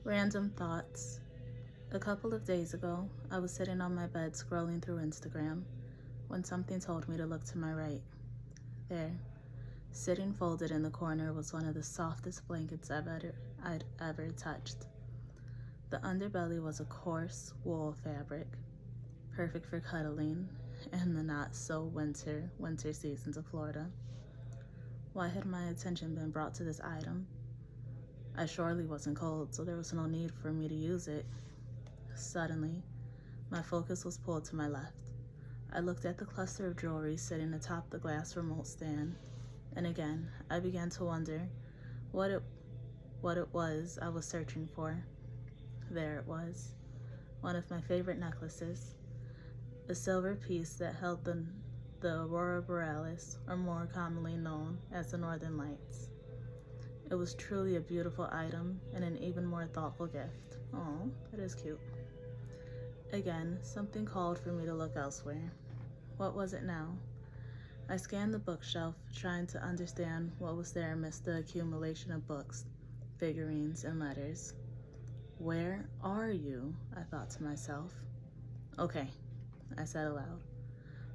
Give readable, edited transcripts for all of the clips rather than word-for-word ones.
Random thoughts. A couple of days ago, I was sitting on my bed scrolling through Instagram when something told me to look to my right. There, sitting folded in the corner, was one of the softest blankets I'd ever touched. The underbelly was a coarse wool fabric, perfect for cuddling in the not so winter seasons of Florida. Why had my attention been brought to this item? I surely wasn't cold, so there was no need for me to use it. Suddenly, my focus was pulled to my left. I looked at the cluster of jewelry sitting atop the glass remote stand, and again, I began to wonder what it was I was searching for. There it was, one of my favorite necklaces, a silver piece that held the Aurora Borealis, or more commonly known as the Northern Lights. It was truly a beautiful item and an even more thoughtful gift. Oh, that is cute. Again, something called for me to look elsewhere. What was it now? I scanned the bookshelf, trying to understand what was there amidst the accumulation of books, figurines, and letters. Where are you? I thought to myself. Okay, I said aloud,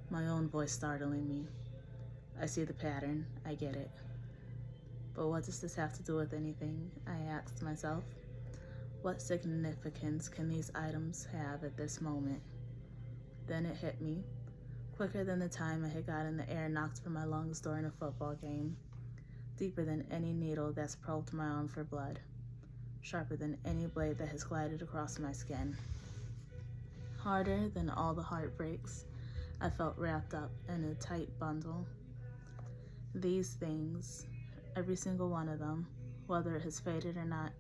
my own voice startling me. I see the pattern, I get it. But what does this have to do with anything? I asked myself. What significance can these items have at this moment? Then it hit me, quicker than the time I had gotten the air knocked from my lungs during a football game, deeper than any needle that's probed my arm for blood, sharper than any blade that has glided across my skin. Harder than all the heartbreaks I felt wrapped up in a tight bundle. These things, every single one of them, whether it has faded or not,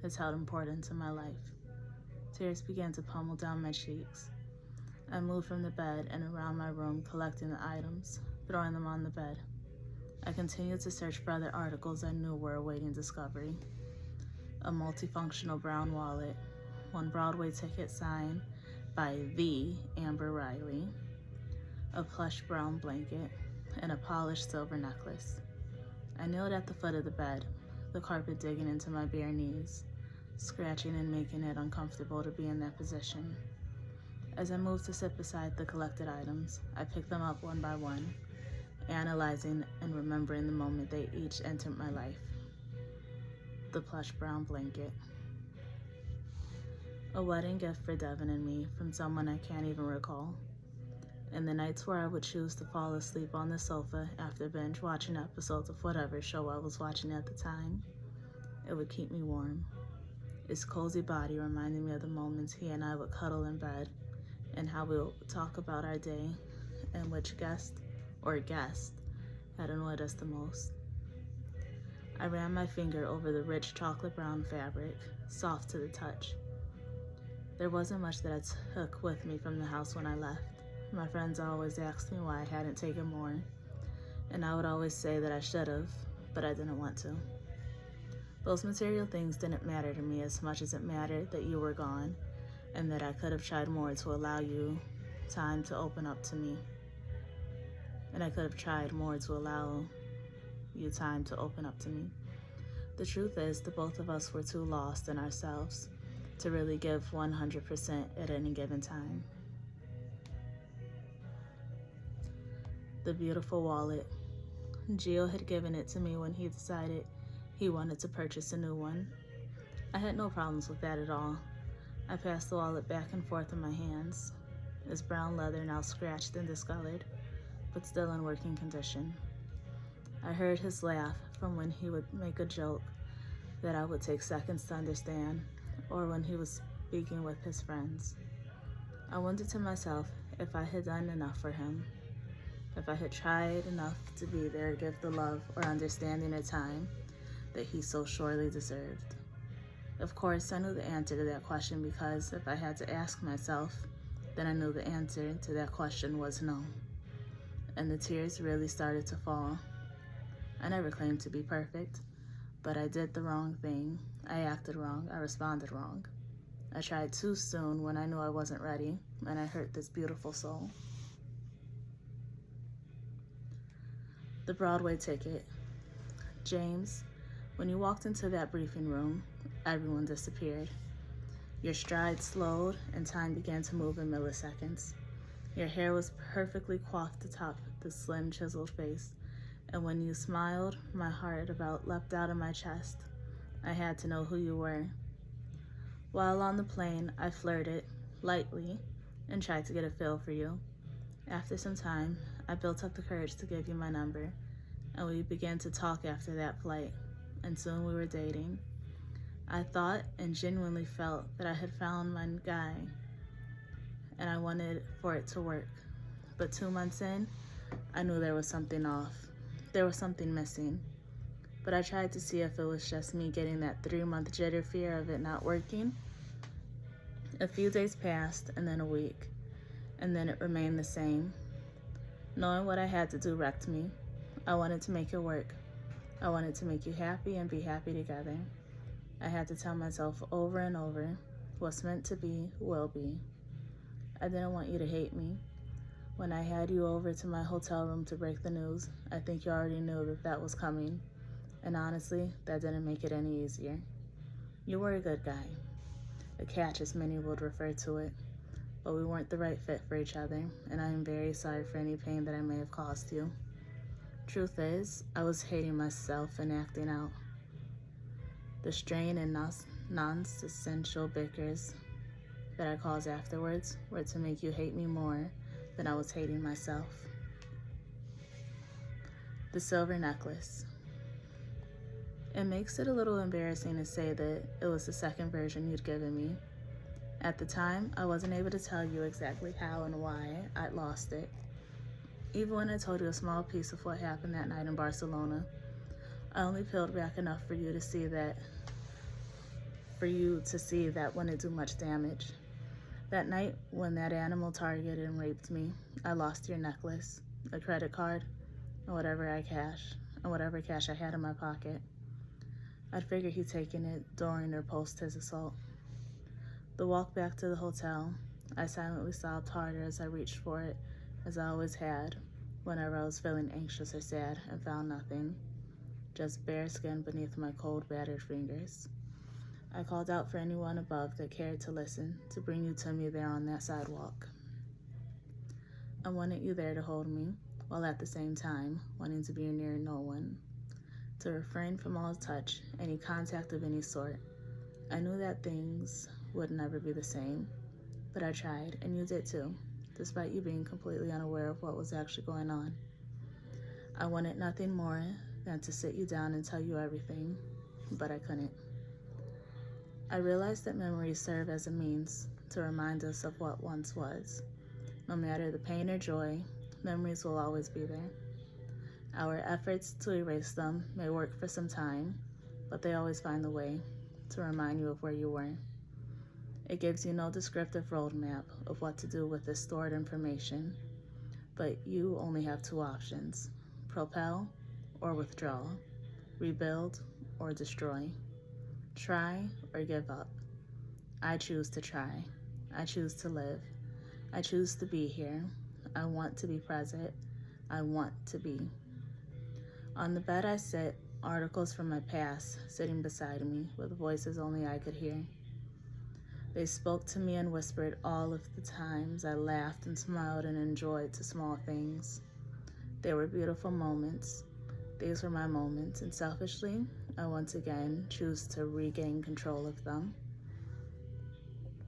has held importance in my life. Tears began to pummel down my cheeks. I moved from the bed and around my room, collecting the items, throwing them on the bed. I continued to search for other articles I knew were awaiting discovery. A multifunctional brown wallet, one Broadway ticket signed by the Amber Riley, a plush brown blanket, and a polished silver necklace. I kneeled at the foot of the bed, the carpet digging into my bare knees, scratching and making it uncomfortable to be in that position. As I moved to sit beside the collected items, I picked them up one by one, analyzing and remembering the moment they each entered my life. The plush brown blanket. A wedding gift for Devin and me from someone I can't even recall. And the nights where I would choose to fall asleep on the sofa after binge watching episodes of whatever show I was watching at the time, it would keep me warm. His cozy body reminded me of the moments he and I would cuddle in bed and how we would talk about our day and which guest had annoyed us the most. I ran my finger over the rich chocolate brown fabric, soft to the touch. There wasn't much that I took with me from the house when I left. My friends always asked me why I hadn't taken more, and I would always say that I should have, but I didn't want to. Those material things didn't matter to me as much as it mattered that you were gone, and that I could have tried more to allow you time to open up to me. And I could have tried more to allow you time to open up to me. The truth is, the both of us were too lost in ourselves to really give 100% at any given time. The beautiful wallet. Gio had given it to me when he decided he wanted to purchase a new one. I had no problems with that at all. I passed the wallet back and forth in my hands, its brown leather now scratched and discolored, but still in working condition. I heard his laugh from when he would make a joke that I would take seconds to understand, or when he was speaking with his friends. I wondered to myself if I had done enough for him, if I had tried enough to be there, give the love or understanding or time that he so surely deserved. Of course, I knew the answer to that question because if I had to ask myself, then I knew the answer to that question was no. And the tears really started to fall. I never claimed to be perfect, but I did the wrong thing. I acted wrong. I responded wrong. I tried too soon when I knew I wasn't ready, and I hurt this beautiful soul. The Broadway ticket. James, when you walked into that briefing room, everyone disappeared. Your stride slowed, and time began to move in milliseconds. Your hair was perfectly coiffed atop the slim, chiseled face, and when you smiled, my heart about leapt out of my chest. I had to know who you were. While on the plane, I flirted, lightly, and tried to get a feel for you. After some time, I built up the courage to give you my number, and we began to talk after that flight, and soon we were dating. I thought and genuinely felt that I had found my guy, and I wanted for it to work. But 2 months in, I knew there was something off. There was something missing. But I tried to see if it was just me getting that 3-month jitter fear of it not working. A few days passed, and then a week, and then it remained the same. Knowing what I had to do wrecked me. I wanted to make it work. I wanted to make you happy and be happy together. I had to tell myself over and over, what's meant to be will be. I didn't want you to hate me. When I had you over to my hotel room to break the news, I think you already knew that that was coming. And honestly, that didn't make it any easier. You were a good guy. A catch, as many would refer to it. But we weren't the right fit for each other, and I am very sorry for any pain that I may have caused you. Truth is, I was hating myself and acting out. The strain and non-essential bickers that I caused afterwards were to make you hate me more than I was hating myself. The silver necklace. It makes it a little embarrassing to say that it was the second version you'd given me. At the time, I wasn't able to tell you exactly how and why I'd lost it. Even when I told you a small piece of what happened that night in Barcelona, I only peeled back enough for you to see that wouldn't do much damage. That night, when that animal targeted and raped me, I lost your necklace, a credit card, and whatever cash I had in my pocket. I'd figured he'd taken it during or post his assault. The walk back to the hotel, I silently sobbed harder as I reached for it, as I always had, whenever I was feeling anxious or sad and found nothing, just bare skin beneath my cold, battered fingers. I called out for anyone above that cared to listen, to bring you to me there on that sidewalk. I wanted you there to hold me, while at the same time wanting to be near no one, to refrain from all touch, any contact of any sort. I knew that things would never be the same, but I tried, and you did too, despite you being completely unaware of what was actually going on. I wanted nothing more than to sit you down and tell you everything, but I couldn't. I realized that memories serve as a means to remind us of what once was. No matter the pain or joy, memories will always be there. Our efforts to erase them may work for some time, but they always find a way to remind you of where you were. It gives you no descriptive roadmap of what to do with this stored information, but you only have 2 options: propel or withdraw, rebuild or destroy, try or give up. I choose to try. I choose to live. I choose to be here. I want to be present. I want to be. On the bed I sit, articles from my past sitting beside me with voices only I could hear. They spoke to me and whispered all of the times I laughed and smiled and enjoyed the small things. They were beautiful moments. These were my moments, and selfishly, I once again choose to regain control of them.